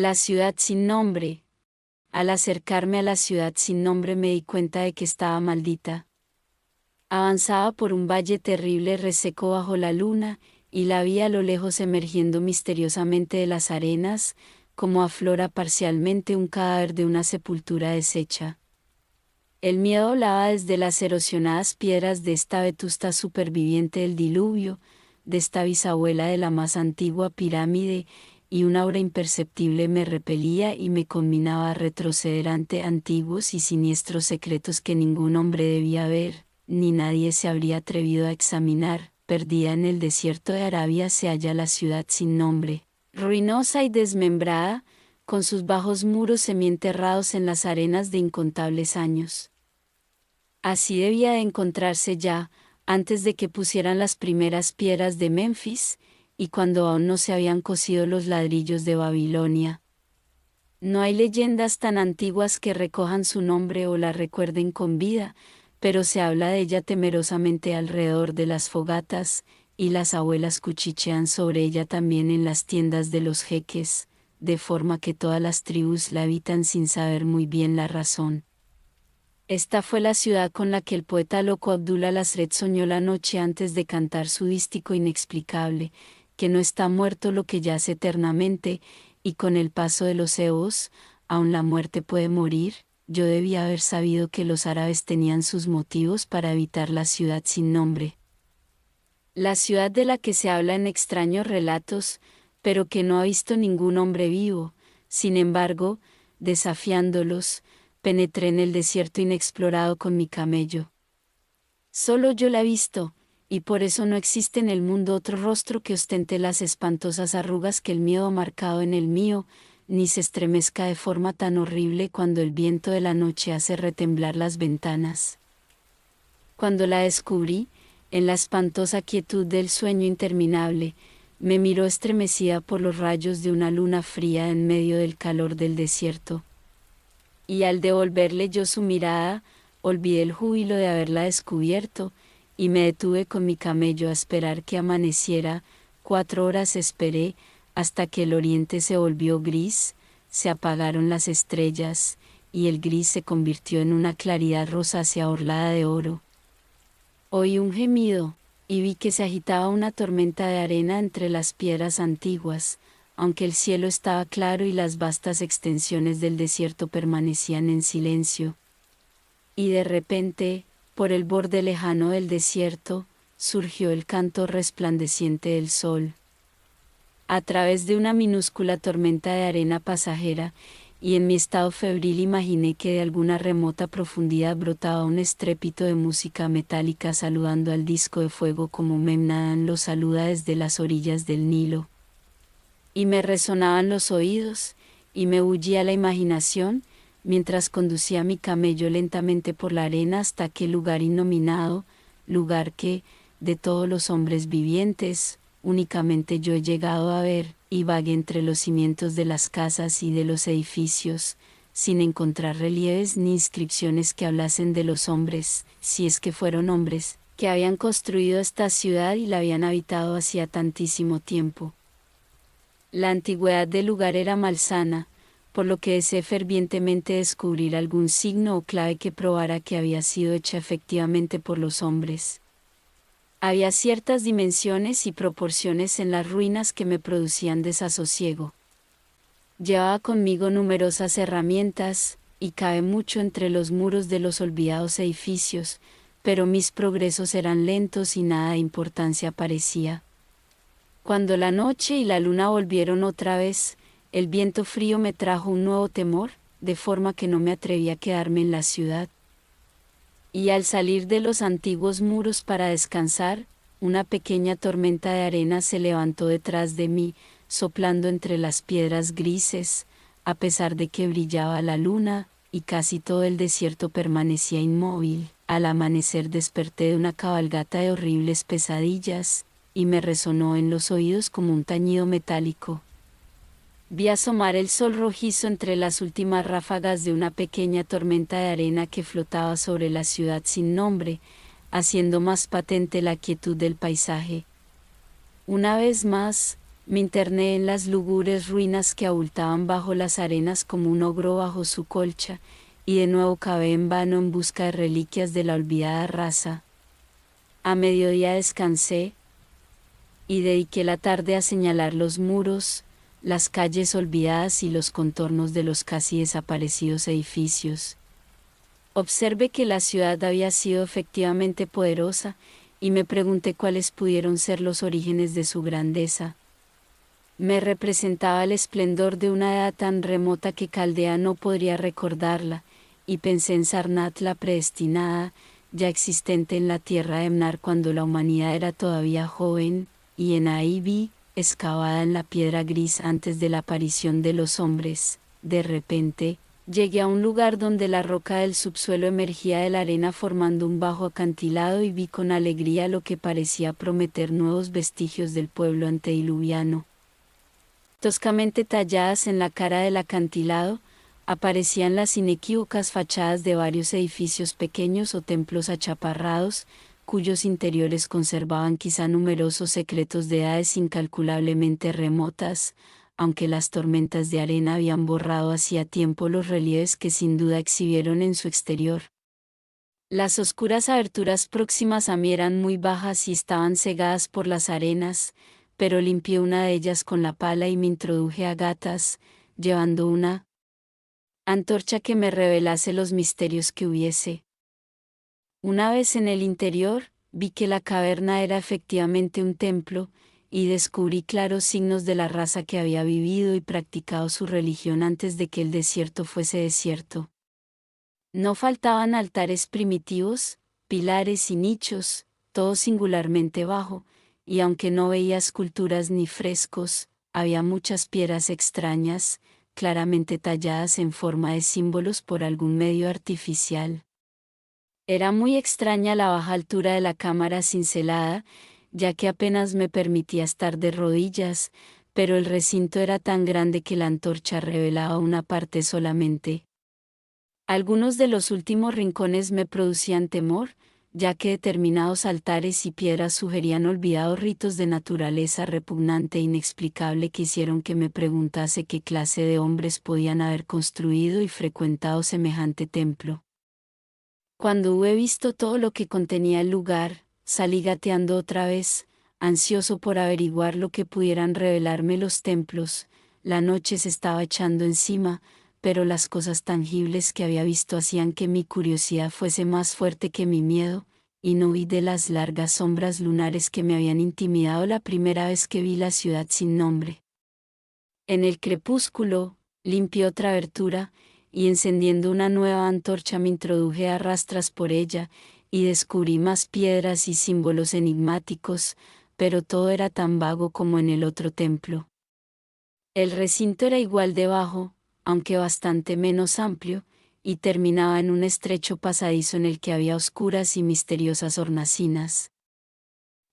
La ciudad sin nombre. Al acercarme a la ciudad sin nombre me di cuenta de que estaba maldita. Avanzaba por un valle terrible reseco bajo la luna, y la vi a lo lejos emergiendo misteriosamente de las arenas, como aflora parcialmente un cadáver de una sepultura deshecha. El miedo hablaba desde las erosionadas piedras de esta vetusta superviviente del diluvio, de esta bisabuela de la más antigua pirámide, y una aura imperceptible me repelía y me conminaba a retroceder ante antiguos y siniestros secretos que ningún hombre debía ver, ni nadie se habría atrevido a examinar. Perdida en el desierto de Arabia se halla la ciudad sin nombre, ruinosa y desmembrada, con sus bajos muros semienterrados en las arenas de incontables años. Así debía de encontrarse ya, antes de que pusieran las primeras piedras de Memphis, y cuando aún no se habían cosido los ladrillos de Babilonia. No hay leyendas tan antiguas que recojan su nombre o la recuerden con vida, pero se habla de ella temerosamente alrededor de las fogatas, y las abuelas cuchichean sobre ella también en las tiendas de los jeques, de forma que todas las tribus la habitan sin saber muy bien la razón. Esta fue la ciudad con la que el poeta loco Abdul al-Hazred soñó la noche antes de cantar su dístico inexplicable, que no está muerto lo que yace eternamente, y con el paso de los eos, aun la muerte puede morir. Yo debía haber sabido que los árabes tenían sus motivos para evitar la ciudad sin nombre. La ciudad de la que se habla en extraños relatos, pero que no ha visto ningún hombre vivo. Sin embargo, desafiándolos, penetré en el desierto inexplorado con mi camello. Solo yo la he visto, y por eso no existe en el mundo otro rostro que ostente las espantosas arrugas que el miedo ha marcado en el mío, ni se estremezca de forma tan horrible cuando el viento de la noche hace retemblar las ventanas. Cuando la descubrí, en la espantosa quietud del sueño interminable, me miró estremecida por los rayos de una luna fría en medio del calor del desierto. Y al devolverle yo su mirada, olvidé el júbilo de haberla descubierto, y me detuve con mi camello a esperar que amaneciera. 4 horas esperé, hasta que el oriente se volvió gris, se apagaron las estrellas, y el gris se convirtió en una claridad rosácea orlada de oro. Oí un gemido, y vi que se agitaba una tormenta de arena entre las piedras antiguas, aunque el cielo estaba claro y las vastas extensiones del desierto permanecían en silencio. Y de repente, por el borde lejano del desierto, surgió el canto resplandeciente del sol. A través de una minúscula tormenta de arena pasajera, y en mi estado febril imaginé que de alguna remota profundidad brotaba un estrépito de música metálica saludando al disco de fuego como Memnán lo saluda desde las orillas del Nilo. Y me resonaban los oídos, y me bullía la imaginación, mientras conducía mi camello lentamente por la arena hasta aquel lugar innominado, lugar que, de todos los hombres vivientes, únicamente yo he llegado a ver, y vagué entre los cimientos de las casas y de los edificios, sin encontrar relieves ni inscripciones que hablasen de los hombres, si es que fueron hombres, que habían construido esta ciudad y la habían habitado hacía tantísimo tiempo. La antigüedad del lugar era malsana, por lo que deseé fervientemente descubrir algún signo o clave que probara que había sido hecha efectivamente por los hombres. Había ciertas dimensiones y proporciones en las ruinas que me producían desasosiego. Llevaba conmigo numerosas herramientas, y cabe mucho entre los muros de los olvidados edificios, pero mis progresos eran lentos y nada de importancia parecía. Cuando la noche y la luna volvieron otra vez, el viento frío me trajo un nuevo temor, de forma que no me atreví a quedarme en la ciudad. Y al salir de los antiguos muros para descansar, una pequeña tormenta de arena se levantó detrás de mí, soplando entre las piedras grises, a pesar de que brillaba la luna, y casi todo el desierto permanecía inmóvil. Al amanecer desperté de una cabalgata de horribles pesadillas, y me resonó en los oídos como un tañido metálico. Vi asomar el sol rojizo entre las últimas ráfagas de una pequeña tormenta de arena que flotaba sobre la ciudad sin nombre, haciendo más patente la quietud del paisaje. Una vez más, Me interné en las lúgubres ruinas que abultaban bajo las arenas como un ogro bajo su colcha, y de nuevo cavé en vano en busca de reliquias de la olvidada raza. A mediodía descansé, y dediqué la tarde a señalar los muros, las calles olvidadas y los contornos de los casi desaparecidos edificios. Observé que la ciudad había sido efectivamente poderosa, y me pregunté cuáles pudieron ser los orígenes de su grandeza. Me representaba el esplendor de una edad tan remota que Caldea no podría recordarla, y pensé en Sarnath la predestinada, ya existente en la tierra de Mnar cuando la humanidad era todavía joven, y en Aibi, excavada en la piedra gris antes de la aparición de los hombres. De repente, llegué a un lugar donde la roca del subsuelo emergía de la arena formando un bajo acantilado y vi con alegría lo que parecía prometer nuevos vestigios del pueblo antediluviano. Toscamente talladas en la cara del acantilado, aparecían las inequívocas fachadas de varios edificios pequeños o templos achaparrados, cuyos interiores conservaban quizá numerosos secretos de edades incalculablemente remotas, aunque las tormentas de arena habían borrado hacía tiempo los relieves que sin duda exhibieron en su exterior. Las oscuras aberturas próximas a mí eran muy bajas y estaban cegadas por las arenas, pero limpié una de ellas con la pala y me introduje a gatas, llevando una antorcha que me revelase los misterios que hubiese. Una vez en el interior, vi que la caverna era efectivamente un templo, y descubrí claros signos de la raza que había vivido y practicado su religión antes de que el desierto fuese desierto. No faltaban altares primitivos, pilares y nichos, todo singularmente bajo, y aunque no veía esculturas ni frescos, había muchas piedras extrañas, claramente talladas en forma de símbolos por algún medio artificial. Era muy extraña la baja altura de la cámara cincelada, ya que apenas me permitía estar de rodillas, pero el recinto era tan grande que la antorcha revelaba una parte solamente. Algunos de los últimos rincones me producían temor, ya que determinados altares y piedras sugerían olvidados ritos de naturaleza repugnante e inexplicable que hicieron que me preguntase qué clase de hombres podían haber construido y frecuentado semejante templo. Cuando hube visto todo lo que contenía el lugar, salí gateando otra vez, ansioso por averiguar lo que pudieran revelarme los templos. La noche se estaba echando encima, pero las cosas tangibles que había visto hacían que mi curiosidad fuese más fuerte que mi miedo, y no huí de las largas sombras lunares que me habían intimidado la primera vez que vi la ciudad sin nombre. En el crepúsculo, limpié otra abertura, y encendiendo una nueva antorcha me introduje a rastras por ella, y descubrí más piedras y símbolos enigmáticos, pero todo era tan vago como en el otro templo. El recinto era igual de bajo, aunque bastante menos amplio, y terminaba en un estrecho pasadizo en el que había oscuras y misteriosas hornacinas.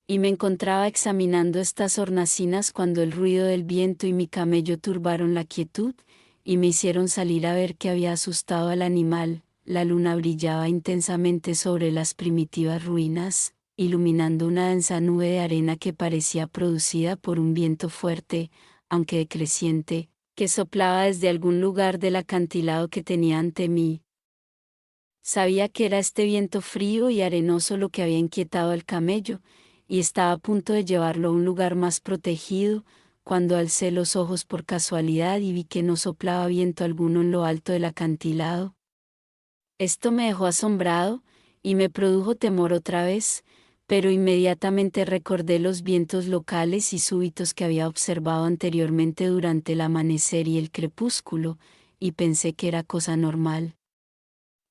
Y me encontraba examinando estas hornacinas cuando el ruido del viento y mi camello turbaron la quietud, y me hicieron salir a ver qué había asustado al animal. La luna brillaba intensamente sobre las primitivas ruinas, iluminando una densa nube de arena que parecía producida por un viento fuerte, aunque decreciente, que soplaba desde algún lugar del acantilado que tenía ante mí. Sabía que era este viento frío y arenoso lo que había inquietado al camello, y estaba a punto de llevarlo a un lugar más protegido, cuando alcé los ojos por casualidad y vi que no soplaba viento alguno en lo alto del acantilado. Esto me dejó asombrado, y me produjo temor otra vez, pero inmediatamente recordé los vientos locales y súbitos que había observado anteriormente durante el amanecer y el crepúsculo, y pensé que era cosa normal.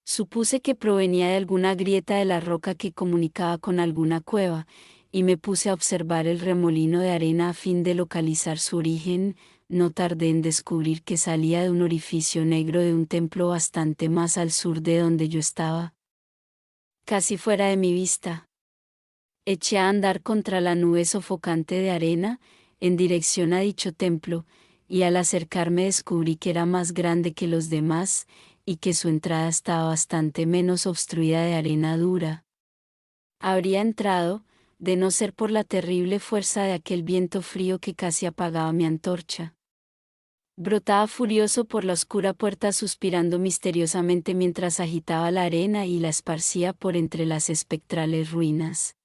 Supuse que provenía de alguna grieta de la roca que comunicaba con alguna cueva, y me puse a observar el remolino de arena a fin de localizar su origen. No tardé en descubrir que salía de un orificio negro de un templo bastante más al sur de donde yo estaba, casi fuera de mi vista. Eché a andar contra la nube sofocante de arena, en dirección a dicho templo, y al acercarme descubrí que era más grande que los demás, y que su entrada estaba bastante menos obstruida de arena dura. Habría entrado, de no ser por la terrible fuerza de aquel viento frío que casi apagaba mi antorcha. Brotaba furioso por la oscura puerta suspirando misteriosamente mientras agitaba la arena y la esparcía por entre las espectrales ruinas.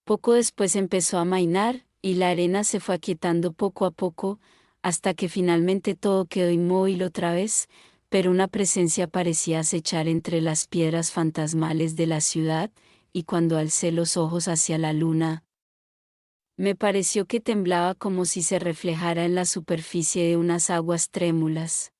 Poco después empezó a amainar, y la arena se fue aquietando poco a poco, hasta que finalmente todo quedó inmóvil otra vez, pero una presencia parecía acechar entre las piedras fantasmales de la ciudad, y cuando alcé los ojos hacia la luna, me pareció que temblaba como si se reflejara en la superficie de unas aguas trémulas.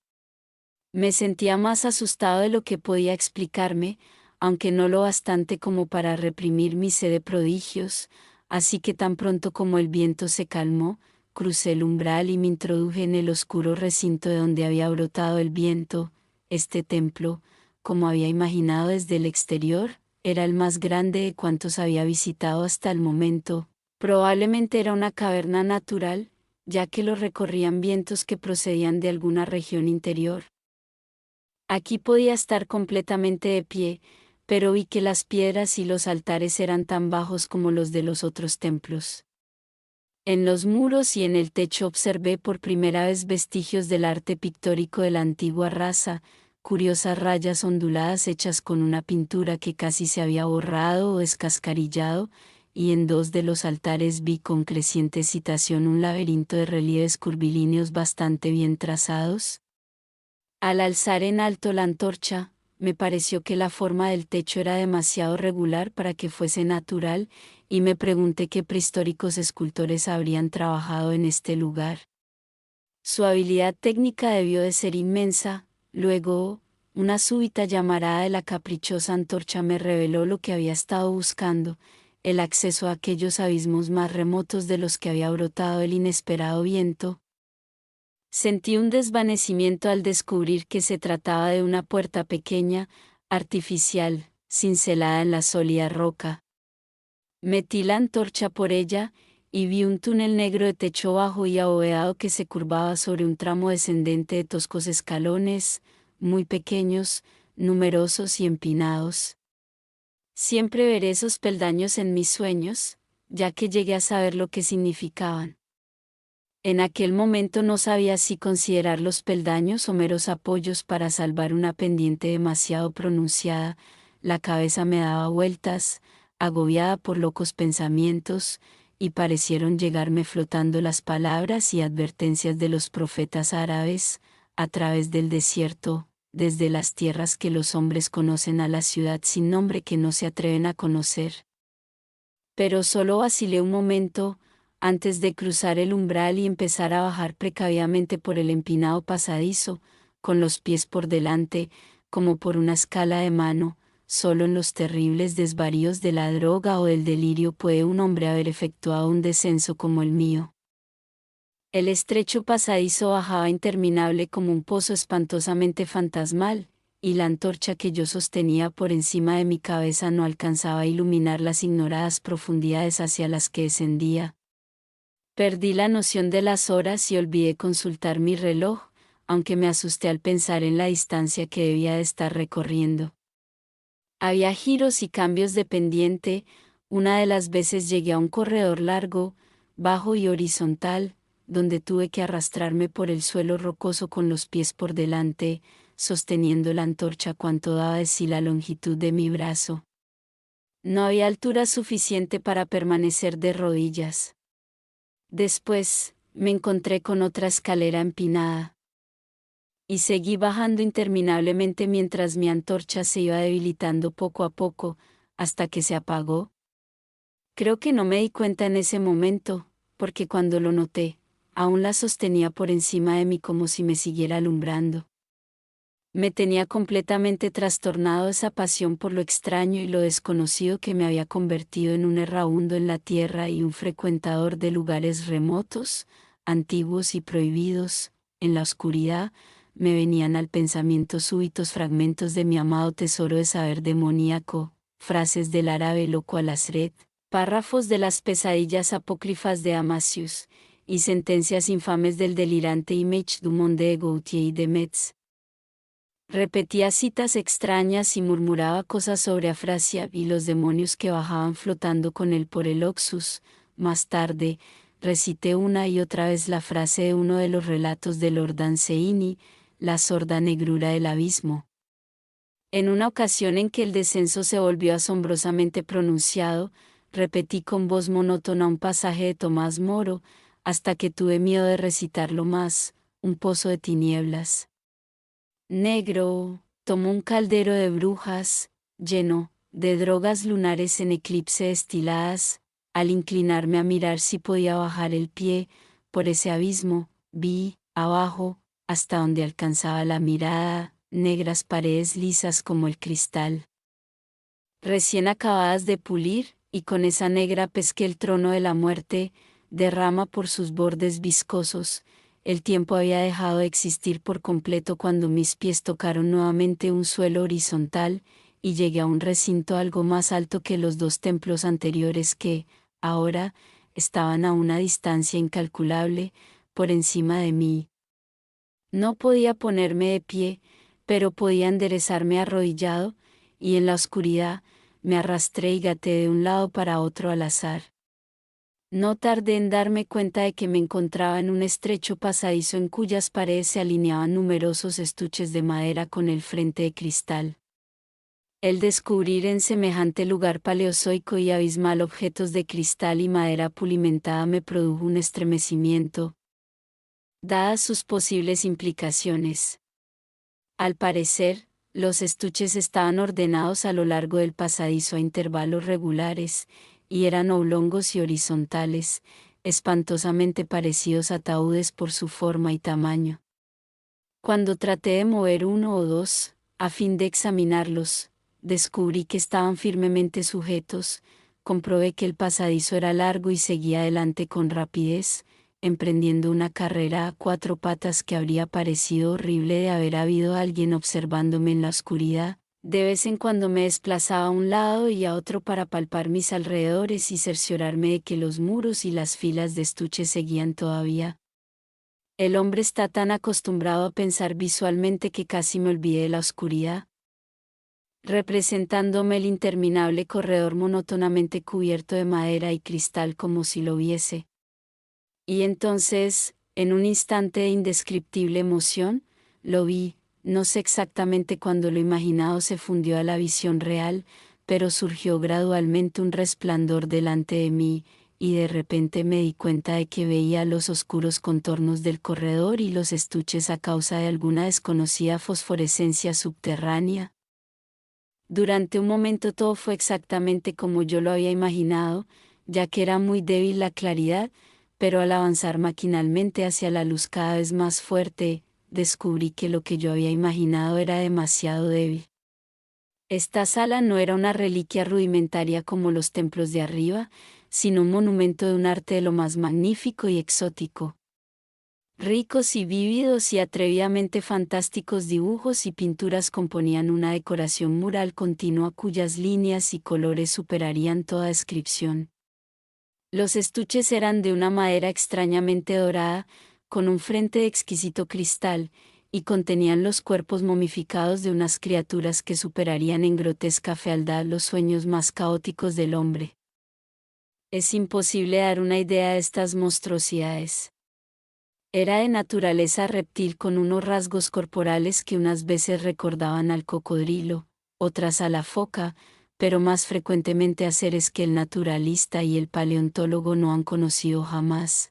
Me sentía más asustado de lo que podía explicarme, aunque no lo bastante como para reprimir mi sed de prodigios, así que tan pronto como el viento se calmó, crucé el umbral y me introduje en el oscuro recinto de donde había brotado el viento. Este templo, como había imaginado desde el exterior, era el más grande de cuantos había visitado hasta el momento. Probablemente era una caverna natural, ya que lo recorrían vientos que procedían de alguna región interior. Aquí podía estar completamente de pie, pero vi que las piedras y los altares eran tan bajos como los de los otros templos. En los muros y en el techo observé por primera vez vestigios del arte pictórico de la antigua raza, curiosas rayas onduladas hechas con una pintura que casi se había borrado o descascarillado, y en dos de los altares vi con creciente excitación un laberinto de relieves curvilíneos bastante bien trazados. Al alzar en alto la antorcha, me pareció que la forma del techo era demasiado regular para que fuese natural, y me pregunté qué prehistóricos escultores habrían trabajado en este lugar. Su habilidad técnica debió de ser inmensa. Luego, una súbita llamarada de la caprichosa antorcha me reveló lo que había estado buscando, el acceso a aquellos abismos más remotos de los que había brotado el inesperado viento. Sentí un desvanecimiento al descubrir que se trataba de una puerta pequeña, artificial, cincelada en la sólida roca. Metí la antorcha por ella, y vi un túnel negro de techo bajo y abovedado que se curvaba sobre un tramo descendente de toscos escalones, muy pequeños, numerosos y empinados. Siempre veré esos peldaños en mis sueños, ya que llegué a saber lo que significaban. En aquel momento no sabía si considerar los peldaños o meros apoyos para salvar una pendiente demasiado pronunciada. La cabeza me daba vueltas, agobiada por locos pensamientos, y parecieron llegarme flotando las palabras y advertencias de los profetas árabes, a través del desierto, desde las tierras que los hombres conocen a la ciudad sin nombre que no se atreven a conocer. Pero solo vacilé un momento, antes de cruzar el umbral y empezar a bajar precavidamente por el empinado pasadizo, con los pies por delante, como por una escala de mano. Solo en los terribles desvaríos de la droga o del delirio puede un hombre haber efectuado un descenso como el mío. El estrecho pasadizo bajaba interminable como un pozo espantosamente fantasmal, y la antorcha que yo sostenía por encima de mi cabeza no alcanzaba a iluminar las ignoradas profundidades hacia las que descendía. Perdí la noción de las horas y olvidé consultar mi reloj, aunque me asusté al pensar en la distancia que debía de estar recorriendo. Había giros y cambios de pendiente. Una de las veces llegué a un corredor largo, bajo y horizontal, donde tuve que arrastrarme por el suelo rocoso con los pies por delante, sosteniendo la antorcha cuanto daba de sí la longitud de mi brazo. No había altura suficiente para permanecer de rodillas. Después, me encontré con otra escalera empinada. Y seguí bajando interminablemente mientras mi antorcha se iba debilitando poco a poco, hasta que se apagó. Creo que no me di cuenta en ese momento, porque cuando lo noté, aún la sostenía por encima de mí como si me siguiera alumbrando. Me tenía completamente trastornado esa pasión por lo extraño y lo desconocido que me había convertido en un errabundo en la tierra y un frecuentador de lugares remotos, antiguos y prohibidos. En la oscuridad, me venían al pensamiento súbitos fragmentos de mi amado tesoro de saber demoníaco, frases del árabe loco al-Azred, párrafos de las pesadillas apócrifas de Amasius, y sentencias infames del delirante Image du Monde de Gautier y de Metz. Repetía citas extrañas y murmuraba cosas sobre Afrasia y los demonios que bajaban flotando con él por el Oxus. Más tarde, recité una y otra vez la frase de uno de los relatos de Lord Danseini, la sorda negrura del abismo. En una ocasión en que el descenso se volvió asombrosamente pronunciado, repetí con voz monótona un pasaje de Tomás Moro, hasta que tuve miedo de recitarlo más, un pozo de tinieblas. Negro, tomó un caldero de brujas, lleno de drogas lunares en eclipse destiladas. Al inclinarme a mirar si podía bajar el pie, por ese abismo, vi, abajo, hasta donde alcanzaba la mirada, negras paredes lisas como el cristal, recién acabadas de pulir, y con esa negra pesqué el trono de la muerte, de rama por sus bordes viscosos. El tiempo había dejado de existir por completo cuando mis pies tocaron nuevamente un suelo horizontal, y llegué a un recinto algo más alto que los dos templos anteriores que, ahora, estaban a una distancia incalculable, por encima de mí. No podía ponerme de pie, pero podía enderezarme arrodillado, y en la oscuridad, me arrastré y gateé de un lado para otro al azar. No tardé en darme cuenta de que me encontraba en un estrecho pasadizo en cuyas paredes se alineaban numerosos estuches de madera con el frente de cristal. El descubrir en semejante lugar paleozoico y abismal objetos de cristal y madera pulimentada me produjo un estremecimiento, dadas sus posibles implicaciones. Al parecer, los estuches estaban ordenados a lo largo del pasadizo a intervalos regulares, y eran oblongos y horizontales, espantosamente parecidos a ataúdes por su forma y tamaño. Cuando traté de mover uno o dos, a fin de examinarlos, descubrí que estaban firmemente sujetos, comprobé que el pasadizo era largo y seguía adelante con rapidez, emprendiendo una carrera a cuatro patas que habría parecido horrible de haber habido alguien observándome en la oscuridad. De vez en cuando me desplazaba a un lado y a otro para palpar mis alrededores y cerciorarme de que los muros y las filas de estuches seguían todavía. El hombre está tan acostumbrado a pensar visualmente que casi me olvidé de la oscuridad, representándome el interminable corredor monótonamente cubierto de madera y cristal como si lo viese. Y entonces, en un instante de indescriptible emoción, lo vi. No sé exactamente cuándo lo imaginado se fundió a la visión real, pero surgió gradualmente un resplandor delante de mí, y de repente me di cuenta de que veía los oscuros contornos del corredor y los estuches a causa de alguna desconocida fosforescencia subterránea. Durante un momento todo fue exactamente como yo lo había imaginado, ya que era muy débil la claridad, pero al avanzar maquinalmente hacia la luz cada vez más fuerte, descubrí que lo que yo había imaginado era demasiado débil. Esta sala no era una reliquia rudimentaria como los templos de arriba, sino un monumento de un arte de lo más magnífico y exótico. Ricos y vívidos y atrevidamente fantásticos dibujos y pinturas componían una decoración mural continua cuyas líneas y colores superarían toda descripción. Los estuches eran de una madera extrañamente dorada, con un frente de exquisito cristal, y contenían los cuerpos momificados de unas criaturas que superarían en grotesca fealdad los sueños más caóticos del hombre. Es imposible dar una idea de estas monstruosidades. Era de naturaleza reptil con unos rasgos corporales que unas veces recordaban al cocodrilo, otras a la foca, pero más frecuentemente a seres que el naturalista y el paleontólogo no han conocido jamás.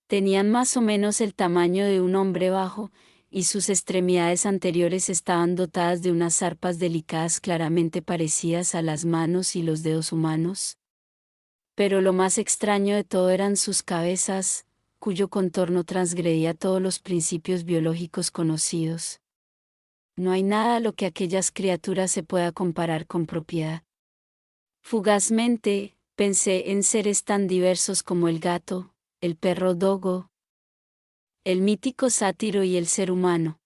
Tenían más o menos el tamaño de un hombre bajo, y sus extremidades anteriores estaban dotadas de unas zarpas delicadas claramente parecidas a las manos y los dedos humanos. Pero lo más extraño de todo eran sus cabezas, cuyo contorno transgredía todos los principios biológicos conocidos. No hay nada a lo que aquellas criaturas se pueda comparar con propiedad. Fugazmente, pensé en seres tan diversos como el gato, el perro dogo, el mítico sátiro y el ser humano.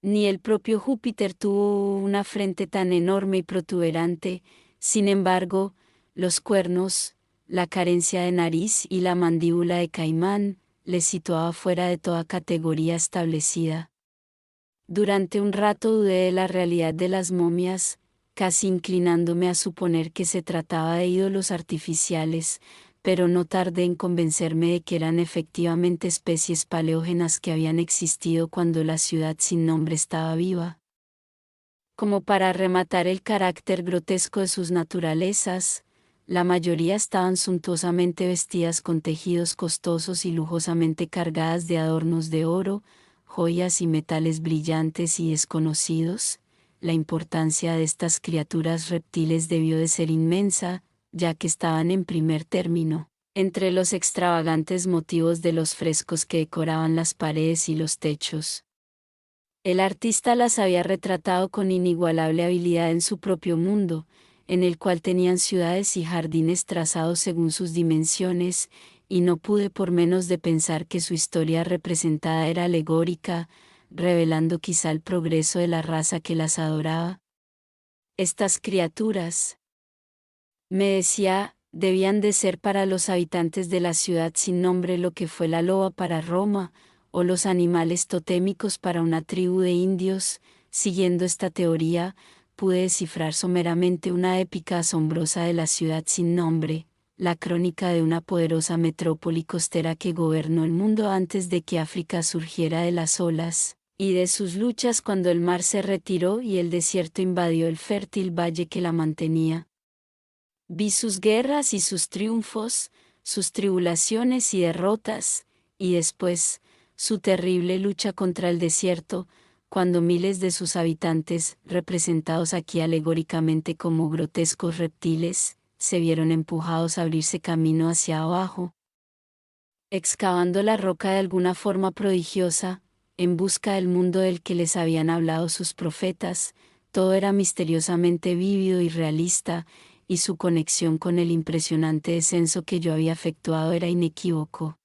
Ni el propio Júpiter tuvo una frente tan enorme y protuberante, sin embargo, los cuernos, la carencia de nariz y la mandíbula de caimán, le situaba fuera de toda categoría establecida. Durante un rato dudé de la realidad de las momias, casi inclinándome a suponer que se trataba de ídolos artificiales, pero no tardé en convencerme de que eran efectivamente especies paleógenas que habían existido cuando la ciudad sin nombre estaba viva. Como para rematar el carácter grotesco de sus naturalezas, la mayoría estaban suntuosamente vestidas con tejidos costosos y lujosamente cargadas de adornos de oro, joyas y metales brillantes y desconocidos. La importancia de estas criaturas reptiles debió de ser inmensa, ya que estaban en primer término, entre los extravagantes motivos de los frescos que decoraban las paredes y los techos. El artista las había retratado con inigualable habilidad en su propio mundo, en el cual tenían ciudades y jardines trazados según sus dimensiones, y no pude por menos de pensar que su historia representada era alegórica, revelando quizá el progreso de la raza que las adoraba. Estas criaturas, me decía, debían de ser para los habitantes de la ciudad sin nombre lo que fue la loba para Roma, o los animales totémicos para una tribu de indios. Siguiendo esta teoría, pude descifrar someramente una épica asombrosa de la ciudad sin nombre, la crónica de una poderosa metrópoli costera que gobernó el mundo antes de que África surgiera de las olas, y de sus luchas cuando el mar se retiró y el desierto invadió el fértil valle que la mantenía. Vi sus guerras y sus triunfos, sus tribulaciones y derrotas, y después, su terrible lucha contra el desierto, cuando miles de sus habitantes, representados aquí alegóricamente como grotescos reptiles, se vieron empujados a abrirse camino hacia abajo, excavando la roca de alguna forma prodigiosa, en busca del mundo del que les habían hablado sus profetas. Todo era misteriosamente vívido y realista, y su conexión con el impresionante descenso que yo había efectuado era inequívoco.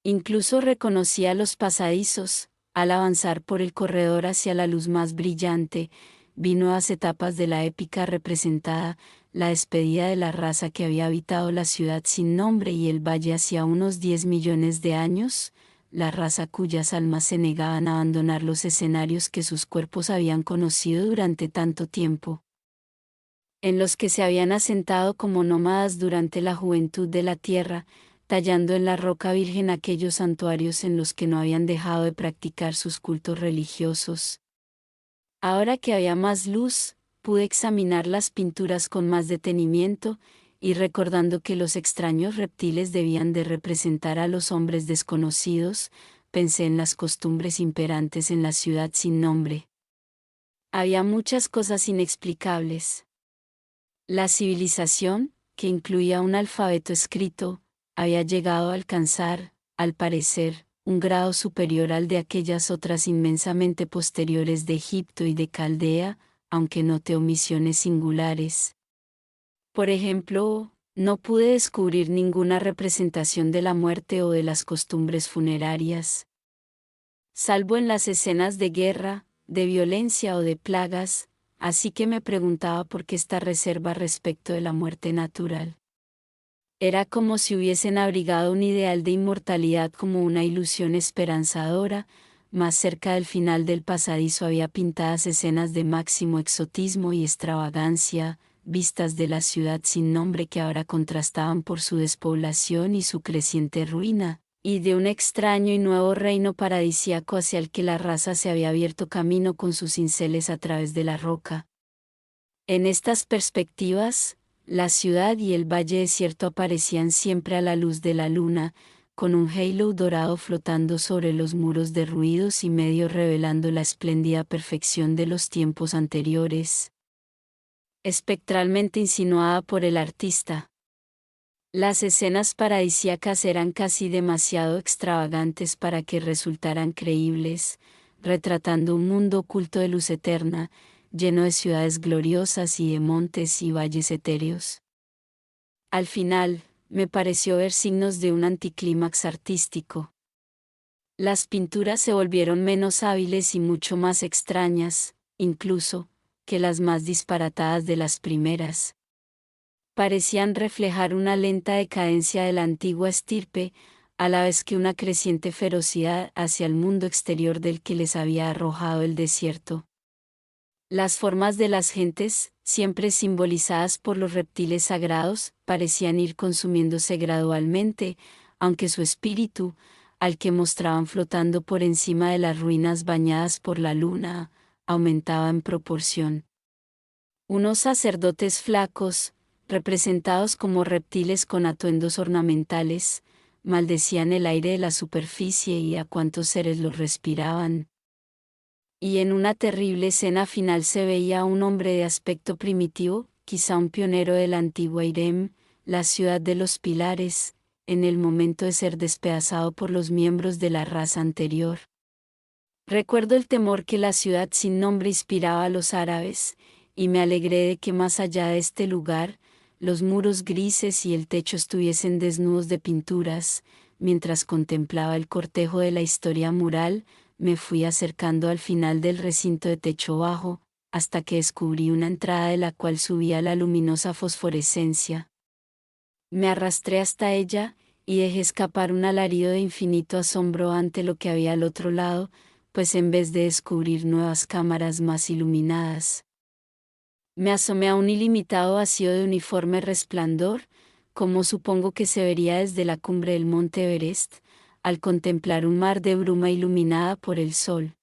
Incluso reconocía los pasadizos. Al avanzar por el corredor hacia la luz más brillante, vi nuevas etapas de la épica representada, la despedida de la raza que había habitado la ciudad sin nombre y el valle hacía unos 10 millones de años, la raza cuyas almas se negaban a abandonar los escenarios que sus cuerpos habían conocido durante tanto tiempo, en los que se habían asentado como nómadas durante la juventud de la tierra, tallando en la roca virgen aquellos santuarios en los que no habían dejado de practicar sus cultos religiosos. Ahora que había más luz, pude examinar las pinturas con más detenimiento, y recordando que los extraños reptiles debían de representar a los hombres desconocidos, pensé en las costumbres imperantes en la ciudad sin nombre. Había muchas cosas inexplicables. La civilización, que incluía un alfabeto escrito, había llegado a alcanzar, al parecer, un grado superior al de aquellas otras inmensamente posteriores de Egipto y de Caldea, aunque noté omisiones singulares. Por ejemplo, no pude descubrir ninguna representación de la muerte o de las costumbres funerarias. Salvo en las escenas de guerra, de violencia o de plagas, así que me preguntaba por qué esta reserva respecto de la muerte natural. Era como si hubiesen abrigado un ideal de inmortalidad como una ilusión esperanzadora. Más cerca del final del pasadizo había pintadas escenas de máximo exotismo y extravagancia, vistas de la ciudad sin nombre que ahora contrastaban por su despoblación y su creciente ruina, y de un extraño y nuevo reino paradisíaco hacia el que la raza se había abierto camino con sus cinceles a través de la roca. En estas perspectivas, la ciudad y el valle desierto aparecían siempre a la luz de la luna, con un halo dorado flotando sobre los muros derruidos y medio revelando la espléndida perfección de los tiempos anteriores, espectralmente insinuada por el artista. Las escenas paradisíacas eran casi demasiado extravagantes para que resultaran creíbles, retratando un mundo oculto de luz eterna, lleno de ciudades gloriosas y de montes y valles etéreos. Al final, me pareció ver signos de un anticlímax artístico. Las pinturas se volvieron menos hábiles y mucho más extrañas, incluso, que las más disparatadas de las primeras. Parecían reflejar una lenta decadencia de la antigua estirpe, a la vez que una creciente ferocidad hacia el mundo exterior del que les había arrojado el desierto. Las formas de las gentes, siempre simbolizadas por los reptiles sagrados, parecían ir consumiéndose gradualmente, aunque su espíritu, al que mostraban flotando por encima de las ruinas bañadas por la luna, aumentaba en proporción. Unos sacerdotes flacos, representados como reptiles con atuendos ornamentales, maldecían el aire de la superficie y a cuantos seres lo respiraban. Y en una terrible escena final se veía a un hombre de aspecto primitivo, quizá un pionero de la antigua Irem, la ciudad de los pilares, en el momento de ser despedazado por los miembros de la raza anterior. Recuerdo el temor que la ciudad sin nombre inspiraba a los árabes, y me alegré de que más allá de este lugar, los muros grises y el techo estuviesen desnudos de pinturas. Mientras contemplaba el cortejo de la historia mural, me fui acercando al final del recinto de techo bajo, hasta que descubrí una entrada de la cual subía la luminosa fosforescencia. Me arrastré hasta ella, y dejé escapar un alarido de infinito asombro ante lo que había al otro lado, pues en vez de descubrir nuevas cámaras más iluminadas, me asomé a un ilimitado vacío de uniforme resplandor, como supongo que se vería desde la cumbre del monte Everest, al contemplar un mar de bruma iluminada por el sol.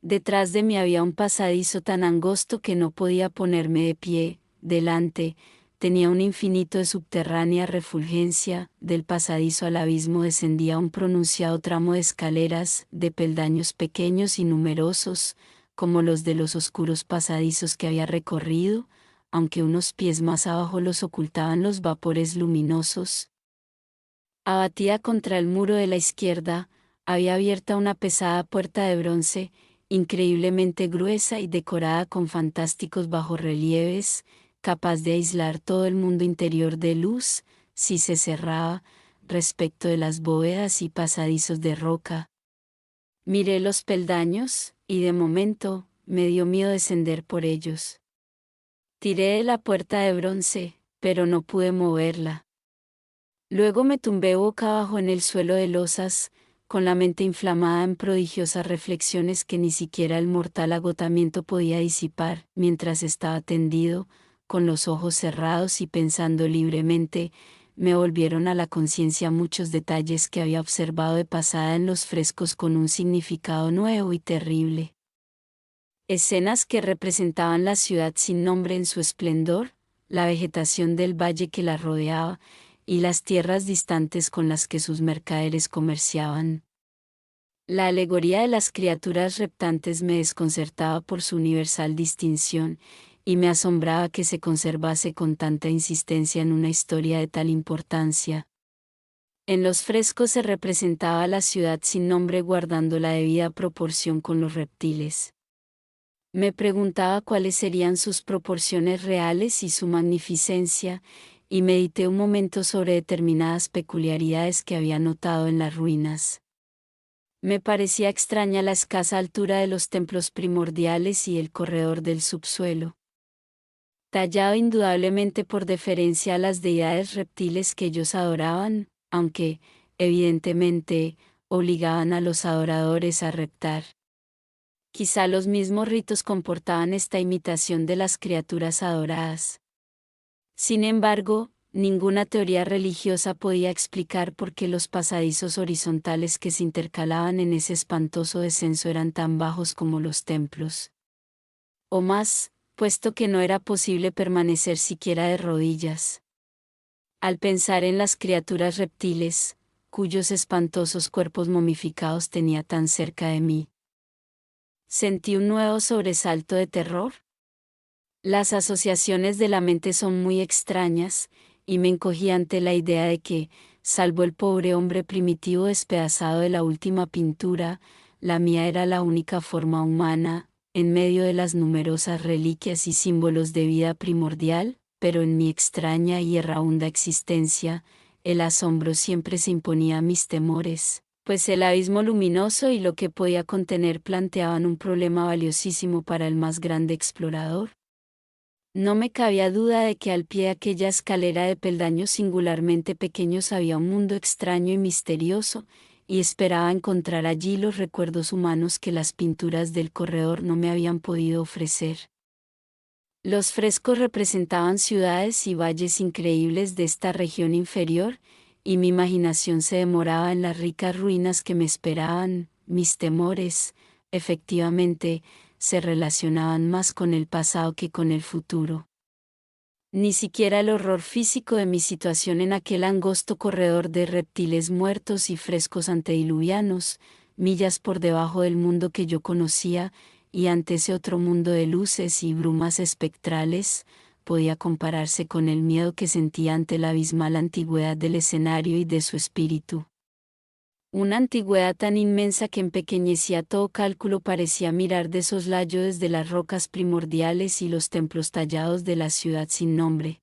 Detrás de mí había un pasadizo tan angosto que no podía ponerme de pie. Delante, tenía un infinito de subterránea refulgencia. Del pasadizo al abismo descendía un pronunciado tramo de escaleras, de peldaños pequeños y numerosos, como los de los oscuros pasadizos que había recorrido, aunque unos pies más abajo los ocultaban los vapores luminosos. Abatida contra el muro de la izquierda, había abierta una pesada puerta de bronce, increíblemente gruesa y decorada con fantásticos bajorrelieves, capaz de aislar todo el mundo interior de luz, si se cerraba, respecto de las bóvedas y pasadizos de roca. Miré los peldaños, y de momento, me dio miedo descender por ellos. Tiré de la puerta de bronce, pero no pude moverla. Luego me tumbé boca abajo en el suelo de losas, con la mente inflamada en prodigiosas reflexiones que ni siquiera el mortal agotamiento podía disipar. Mientras estaba tendido, con los ojos cerrados y pensando libremente, me volvieron a la conciencia muchos detalles que había observado de pasada en los frescos con un significado nuevo y terrible. Escenas que representaban la ciudad sin nombre en su esplendor, la vegetación del valle que la rodeaba, y las tierras distantes con las que sus mercaderes comerciaban. La alegoría de las criaturas reptantes me desconcertaba por su universal distinción, y me asombraba que se conservase con tanta insistencia en una historia de tal importancia. En los frescos se representaba la ciudad sin nombre guardando la debida proporción con los reptiles. Me preguntaba cuáles serían sus proporciones reales y su magnificencia, y medité un momento sobre determinadas peculiaridades que había notado en las ruinas. Me parecía extraña la escasa altura de los templos primordiales y el corredor del subsuelo. Tallado indudablemente por deferencia a las deidades reptiles que ellos adoraban, aunque, evidentemente, obligaban a los adoradores a reptar. Quizá los mismos ritos comportaban esta imitación de las criaturas adoradas. Sin embargo, ninguna teoría religiosa podía explicar por qué los pasadizos horizontales que se intercalaban en ese espantoso descenso eran tan bajos como los templos. O más, puesto que no era posible permanecer siquiera de rodillas. Al pensar en las criaturas reptiles, cuyos espantosos cuerpos momificados tenía tan cerca de mí, sentí un nuevo sobresalto de terror. Las asociaciones de la mente son muy extrañas, y me encogí ante la idea de que, salvo el pobre hombre primitivo despedazado de la última pintura, la mía era la única forma humana, en medio de las numerosas reliquias y símbolos de vida primordial, pero en mi extraña y erraunda existencia, el asombro siempre se imponía a mis temores, pues el abismo luminoso y lo que podía contener planteaban un problema valiosísimo para el más grande explorador. No me cabía duda de que al pie de aquella escalera de peldaños singularmente pequeños había un mundo extraño y misterioso, y esperaba encontrar allí los recuerdos humanos que las pinturas del corredor no me habían podido ofrecer. Los frescos representaban ciudades y valles increíbles de esta región inferior, y mi imaginación se demoraba en las ricas ruinas que me esperaban. Mis temores, efectivamente, se relacionaban más con el pasado que con el futuro. Ni siquiera el horror físico de mi situación en aquel angosto corredor de reptiles muertos y frescos antediluvianos, millas por debajo del mundo que yo conocía, y ante ese otro mundo de luces y brumas espectrales, podía compararse con el miedo que sentía ante la abismal antigüedad del escenario y de su espíritu. Una antigüedad tan inmensa que empequeñecía todo cálculo, parecía mirar de soslayo desde las rocas primordiales y los templos tallados de la ciudad sin nombre.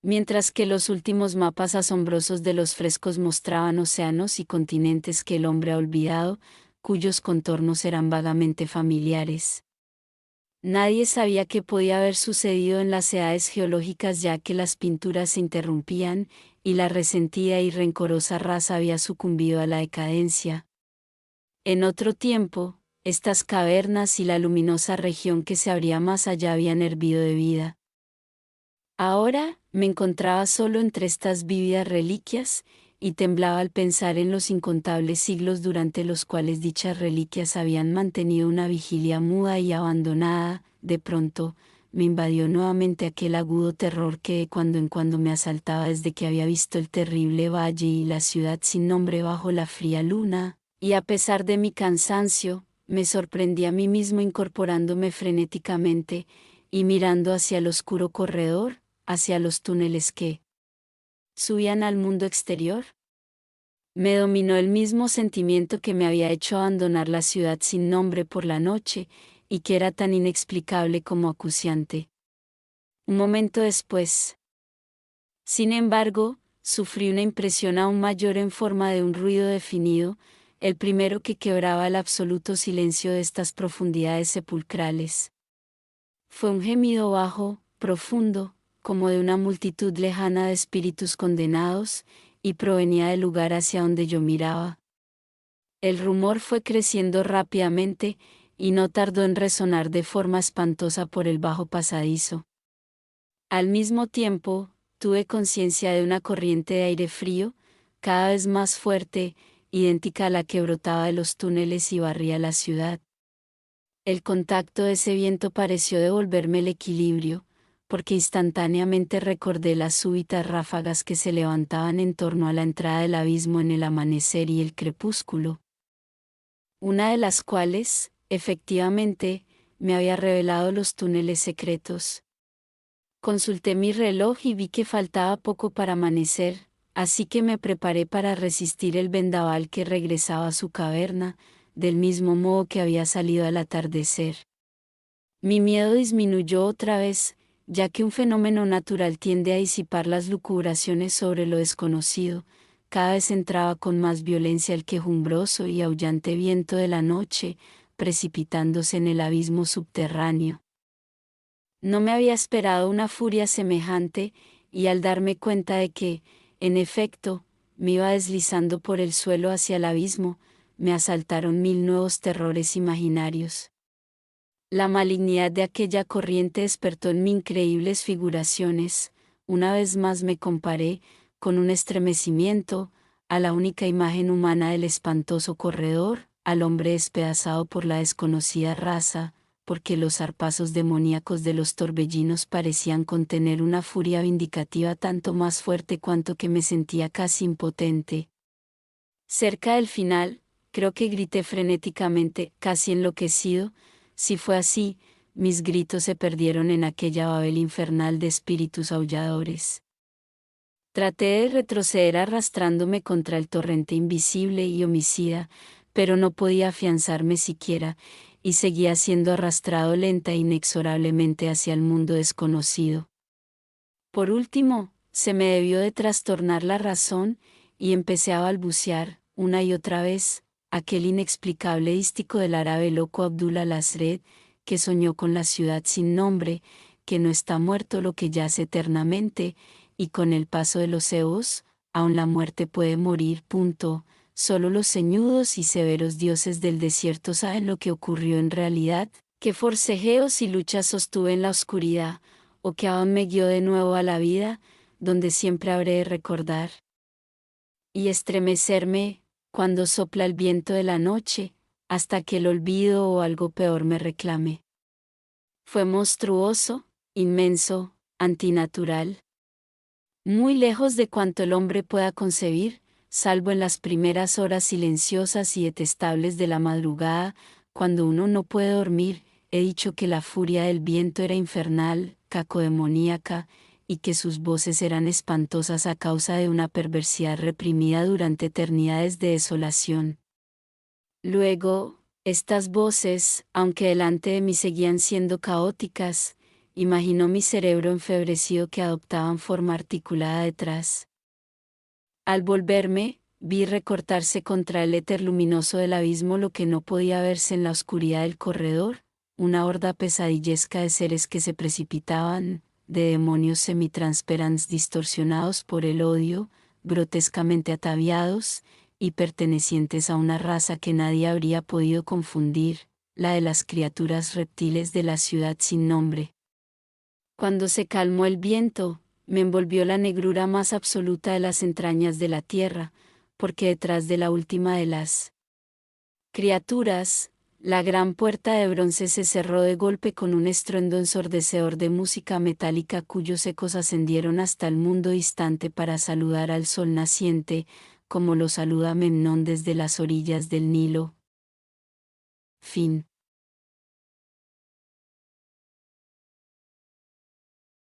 Mientras que los últimos mapas asombrosos de los frescos mostraban océanos y continentes que el hombre ha olvidado, cuyos contornos eran vagamente familiares. Nadie sabía qué podía haber sucedido en las edades geológicas, ya que las pinturas se interrumpían, y la resentida y rencorosa raza había sucumbido a la decadencia. En otro tiempo, estas cavernas y la luminosa región que se abría más allá habían hervido de vida. Ahora, me encontraba solo entre estas vívidas reliquias, y temblaba al pensar en los incontables siglos durante los cuales dichas reliquias habían mantenido una vigilia muda y abandonada. De pronto, me invadió nuevamente aquel agudo terror que de cuando en cuando me asaltaba desde que había visto el terrible valle y la ciudad sin nombre bajo la fría luna, y a pesar de mi cansancio, me sorprendí a mí mismo incorporándome frenéticamente, y mirando hacia el oscuro corredor, hacia los túneles que subían al mundo exterior. Me dominó el mismo sentimiento que me había hecho abandonar la ciudad sin nombre por la noche, y que era tan inexplicable como acuciante. Un momento después, sin embargo, sufrí una impresión aún mayor en forma de un ruido definido, el primero que quebraba el absoluto silencio de estas profundidades sepulcrales. Fue un gemido bajo, profundo, como de una multitud lejana de espíritus condenados, y provenía del lugar hacia donde yo miraba. El rumor fue creciendo rápidamente, y no tardó en resonar de forma espantosa por el bajo pasadizo. Al mismo tiempo, tuve conciencia de una corriente de aire frío, cada vez más fuerte, idéntica a la que brotaba de los túneles y barría la ciudad. El contacto de ese viento pareció devolverme el equilibrio, porque instantáneamente recordé las súbitas ráfagas que se levantaban en torno a la entrada del abismo en el amanecer y el crepúsculo. Una de las cuales, efectivamente, me había revelado los túneles secretos. Consulté mi reloj y vi que faltaba poco para amanecer, así que me preparé para resistir el vendaval que regresaba a su caverna, del mismo modo que había salido al atardecer. Mi miedo disminuyó otra vez, ya que un fenómeno natural tiende a disipar las lucubraciones sobre lo desconocido. Cada vez entraba con más violencia el quejumbroso y aullante viento de la noche, precipitándose en el abismo subterráneo. No me había esperado una furia semejante, y al darme cuenta de que, en efecto, me iba deslizando por el suelo hacia el abismo, me asaltaron 1000 nuevos terrores imaginarios. La malignidad de aquella corriente despertó en mí increíbles figuraciones. Una vez más me comparé, con un estremecimiento, a la única imagen humana del espantoso corredor, al hombre despedazado por la desconocida raza, porque los zarpazos demoníacos de los torbellinos parecían contener una furia vindicativa tanto más fuerte cuanto que me sentía casi impotente. Cerca del final, creo que grité frenéticamente, casi enloquecido. Si fue así, mis gritos se perdieron en aquella Babel infernal de espíritus aulladores. Traté de retroceder arrastrándome contra el torrente invisible y homicida, pero no podía afianzarme siquiera, y seguía siendo arrastrado lenta e inexorablemente hacia el mundo desconocido. Por último, se me debió de trastornar la razón, y empecé a balbucear, una y otra vez, aquel inexplicable dístico del árabe loco Abdul al-Azred, que soñó con la ciudad sin nombre, que no está muerto lo que yace eternamente, y con el paso de los eos, aun la muerte puede morir. Solo los ceñudos y severos dioses del desierto saben lo que ocurrió en realidad, qué forcejeos y luchas sostuve en la oscuridad, o que aún me guió de nuevo a la vida, donde siempre habré de recordar y estremecerme, cuando sopla el viento de la noche, hasta que el olvido o algo peor me reclame. Fue monstruoso, inmenso, antinatural. Muy lejos de cuanto el hombre pueda concebir, salvo en las primeras horas silenciosas y detestables de la madrugada, cuando uno no puede dormir. He dicho que la furia del viento era infernal, cacodemoníaca, y que sus voces eran espantosas a causa de una perversidad reprimida durante eternidades de desolación. Luego, estas voces, aunque delante de mí seguían siendo caóticas, imaginó mi cerebro enfebrecido que adoptaban forma articulada detrás. Al volverme, vi recortarse contra el éter luminoso del abismo lo que no podía verse en la oscuridad del corredor, una horda pesadillesca de seres que se precipitaban, de demonios semitransparentes distorsionados por el odio, grotescamente ataviados, y pertenecientes a una raza que nadie habría podido confundir, la de las criaturas reptiles de la ciudad sin nombre. Cuando se calmó el viento, me envolvió la negrura más absoluta de las entrañas de la tierra, porque detrás de la última de las criaturas, la gran puerta de bronce se cerró de golpe con un estruendo ensordecedor de música metálica cuyos ecos ascendieron hasta el mundo distante para saludar al sol naciente, como lo saluda Memnón desde las orillas del Nilo. Fin.